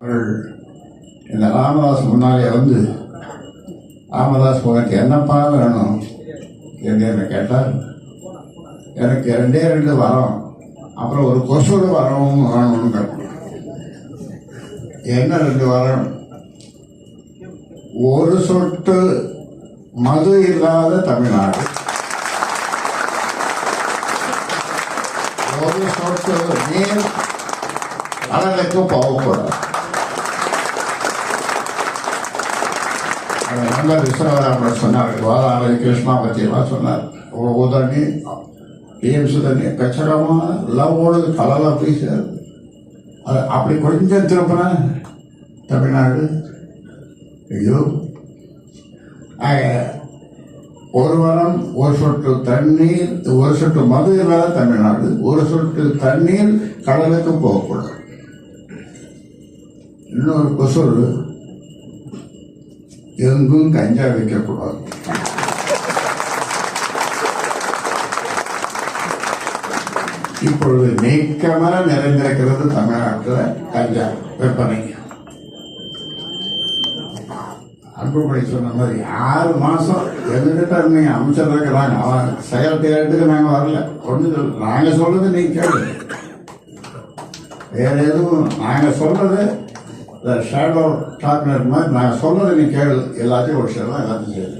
அவர்கள் இந்த ராமதாஸ் முன்னாலே வந்து, ராமதாஸ் உனக்கு என்னப்பா வேணும் என்று என்னை கேட்டார். எனக்கு 2 வரம், அப்புறம் ஒரு கொசோடு வரவும் வேணும்னு கேட்டேன். என்ன 2 வரம்? ஒரு சொட்டு மது இல்லாத தமிழ்நாடு, ஒரு சொட்டு நீர் கடலுக்கு போகக்கூடாது. நண்பர் விஸ்வநாதன் சொன்னார், கோதாவரி கிருஷ்ணா பத்தி எல்லாம் சொன்னார். தண்ணி டிஎம்சி தண்ணி கச்சடமா எல்லாம் ஓடுது, கலர் அப்படி சேருது. அது அப்படி கொஞ்சம் திருப்பினா தமிழ்நாடு ஐயோ. ஒரு வாரம் ஒரு சொட்டு தண்ணீர், ஒரு சொட்டு மது இல்லாத தமிழ்நாடு, ஒரு சொட்டு தண்ணீர் கடலுக்கு போகக்கூடாது. இன்னொரு கொசொரு, எங்கும் கஞ்சா வைக்கக்கூடாது. இப்பொழுது நீக்கமாக நிறைந்திருக்கிறது தமிழ்நாட்டில் கஞ்சா விற்பனை. அன்புமணி சொன்ன மாதிரி 6 மாசம் எங்ககிட்ட நீங்க அமைச்சர் இருக்கிறாங்க, அவன் செயல்திறத்துக்கு நாங்க வரல. ஒண்ணு நாங்க சொல்றது நீங்க கேளு, வேற எதுவும் நாங்க சொல்றது ஷேடோ டாக்னர் மாதிரி நாங்க சொல்றது நீ கேளு, எல்லாத்தையும் ஒரு விஷயம் தான் எல்லாத்தையும் செய்யுது.